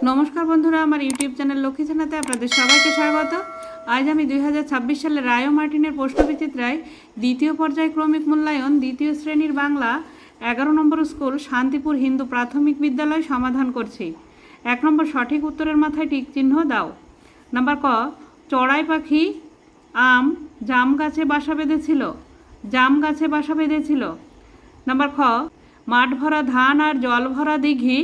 নমস্কার বন্ধুরা, আমার ইউটিউব চ্যানেল লক্ষ্মী ছানাতে আপনাদের সবাইকে স্বাগত। আজ আমি 2026 সালে রায় ও মার্টিনের প্রশ্নবিচিত্রায় দ্বিতীয় পর্যায়ক্রমিক মূল্যায়ন দ্বিতীয় শ্রেণীর বাংলা 11 নম্বর স্কুল শান্তিপুর হিন্দু প্রাথমিক বিদ্যালয় সমাধান করছি। 1 নম্বর সঠিক উত্তরের মাথায় টিক চিহ্ন দাও। নাম্বার ক, চড়াই পাখি জাম গাছে বাসা বেঁধেছিল। জাম গাছে বাসা বেঁধেছিল। নাম্বার খ, মাঠ ভরা ধান আর জল ভরা দিঘি,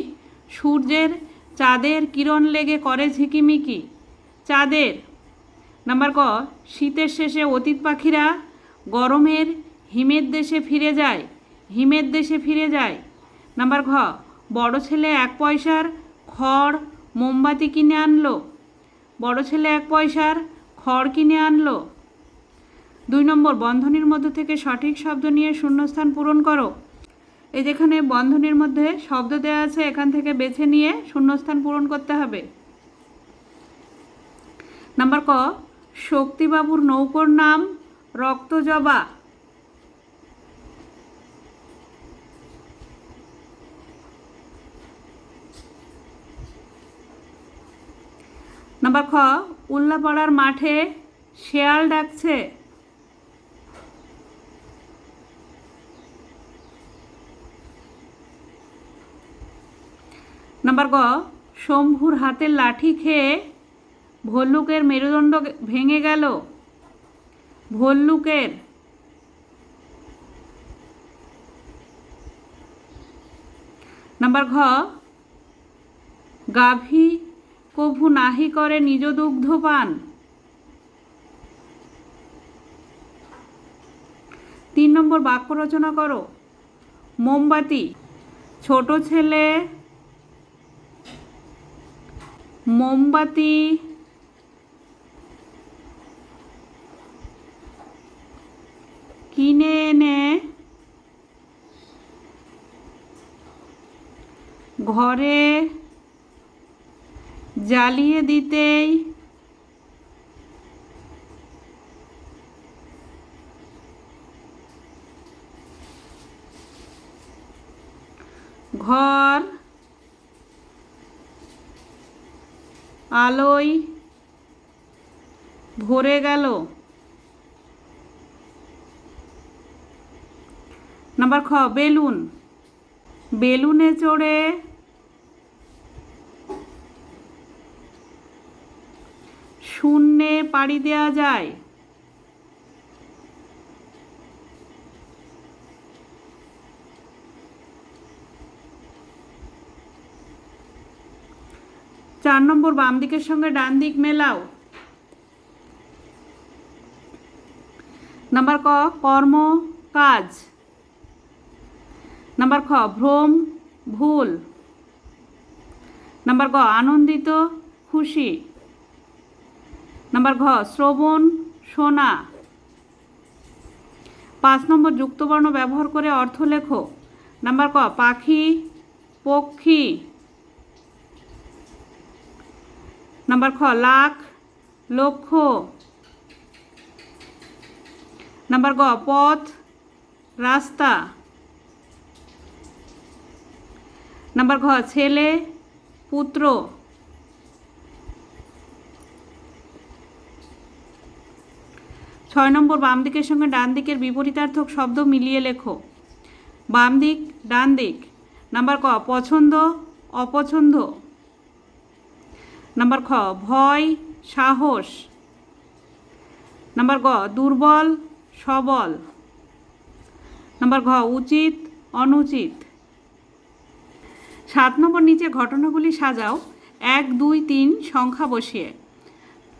সূর্যের চাঁদের কিরণ লেগে করে ঝিকিমিকি। চাঁদের। নাম্বার ক, শীতের শেষে অতীত পাখিরা গরমের হিমের দেশে ফিরে যায়। হিমের দেশে ফিরে যায়। নাম্বার ঘ, বড় ছেলে 1 পয়সার খড় মোমবাতি কিনে আনলো। বড় ছেলে 1 পয়সার খড় কিনে আনলো। 2 নম্বর, বন্ধনীর মধ্যে থেকে সঠিক শব্দ নিয়ে শূন্যস্থান পূরণ করো। এই যেখানে বন্ধনীর মধ্যে শব্দ দেওয়া আছে, এখান থেকে বেছে নিয়ে শূন্যস্থান পূরণ করতে হবে। নাম্বার ক, শক্তিবাবুর নৌকোর নাম রক্তজবা। নাম্বার খ, উল্লাপাড়ার মাঠে শেয়াল ডাকছে। নাম্বার গ, শম্ভুর হাতের লাঠি খেয়ে ভল্লুকের মেরুদণ্ড ভেঙে গেল। ভল্লুকের। নাম্বার ঘ, গাভী কভু নাহি করে নিজ দুগ্ধ পান। 3 নম্বর, বাক্য রচনা করো। মোমবাতি। ছোট ছেলে মোমবাতি কিনে এনে ঘরে জ্বালিয়ে দিতেই ঘর আলোয় ভরে গেল। নাম্বার খ, বেলুন। বেলুনে চড়ে শূন্যে পাড়ি দেওয়া যায়। চার নম্বর, বাম দিকের সঙ্গে ডান দিক মেলাও। নাম্বার ক, কর্ম কাজ। নাম্বার খ, ভ্রম ভুল। নাম্বার গ, আনন্দিত খুশি। নাম্বার ঘ, শ্রবণ শোনা। 5 নম্বর, যুক্তবর্ণ ব্যবহার করে অর্থ লেখো। নাম্বার ক, পাখি পক্ষী। নাম্বার খ, লাখ লক্ষ। নাম্বার গ, পথ রাস্তা। নাম্বার ঘ, ছেলে পুত্র। 6 নম্বর, বাম দিকের সঙ্গে ডান দিকের বিপরীতার্থক শব্দ মিলিয়ে লেখো। বাম দিক ডান দিক। নাম্বার ক, পছন্দ অপছন্দ। নাম্বার খ, ভয় সাহস। নাম্বার গ, দুর্বল সবল। নাম্বার ঘ, উচিত অনুচিত। 7 নম্বর, নিচে ঘটনাগুলি সাজাও 1, 2, 3 সংখ্যা বসিয়ে।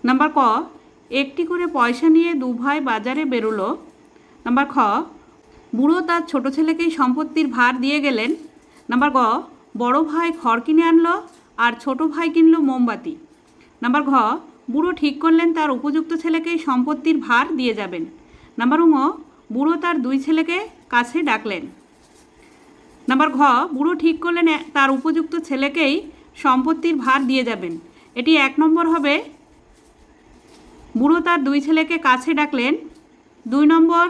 নাম্বার ক, একটি করে পয়সা নিয়ে 2 ভাই বাজারে বেরোলো। নাম্বার খ, বুড়ো তার ছোট ছেলেকেই সম্পত্তির ভার দিয়ে গেলেন। নাম্বার গ, বড় ভাই খড় কিনে আনলো আর ছোট ভাই কিনলো মোমবাতি। নাম্বার ঘ, বুড়ো ঠিক করলেন তার উপযুক্ত ছেলেকেই সম্পত্তির ভার দিয়ে যাবেন। নাম্বার ঙ, বুড়ো তার 2 ছেলেকে কাছে ডাকলেন। নাম্বার ঘ, বুড়ো ঠিক করলেন তার উপযুক্ত ছেলেকেই সম্পত্তির ভার দিয়ে যাবেন। এটি 1 নম্বর হবে, বুড়ো তার 2 ছেলেকে কাছে ডাকলেন। 2 নম্বর,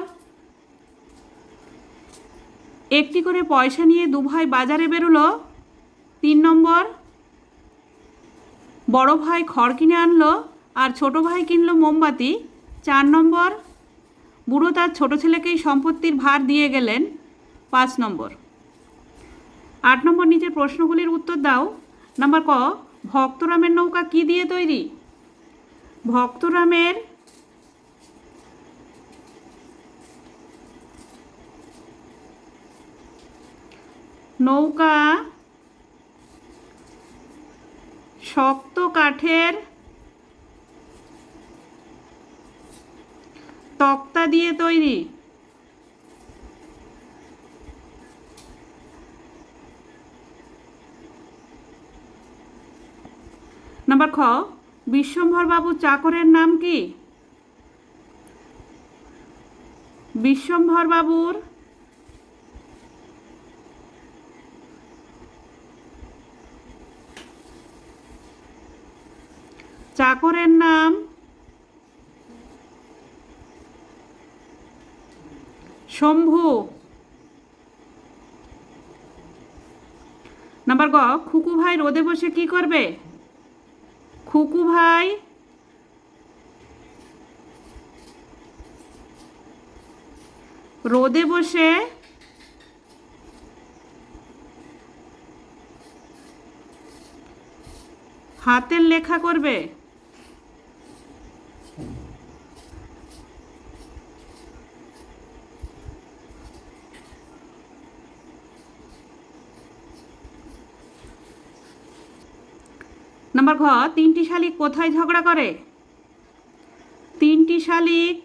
একটি করে পয়সা নিয়ে 2 ভাই বাজারে বেরোলো। 3 নম্বর, বড় ভাই খড় কিনে আনলো আর ছোট ভাই কিনলো মোমবাতি। 4 নম্বর, বুড়ো তার ছোট ছেলেকেই সম্পত্তির ভার দিয়ে গেলেন। 5 নম্বর। 8 নম্বর, নিচের প্রশ্নগুলির উত্তর দাও। নাম্বার ক, ভক্তরামের নৌকা কি দিয়ে তৈরি? ভক্তরামের নৌকা শক্ত কাঠের তক্তা দিয়ে তৈরি। নাম্বার খ, বিশ্বম্ভর বাবু চাকরের নাম কি? বিশ্বম্ভর বাবুর চাকরের নাম শম্ভু। নাম্বার গ, খুকু ভাই রোদে বসে কি করবে? খুকু ভাই রোদে বসে হাতের লেখা করবে। নাম্বার ঘ, 3টি শালিক কোথায় ঝগড়া করে? 3টি শালিক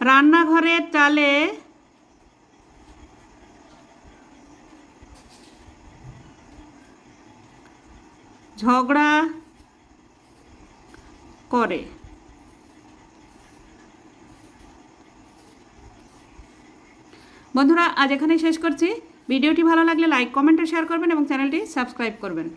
রান্নাঘরের চালে ঝগড়া করে। বন্ধুরা, আজ এখানেই শেষ করছি। ভিডিওটি ভালো লাগলে লাইক, কমেন্ট ও শেয়ার করবেন এবং চ্যানেলটি সাবস্ক্রাইব করবেন।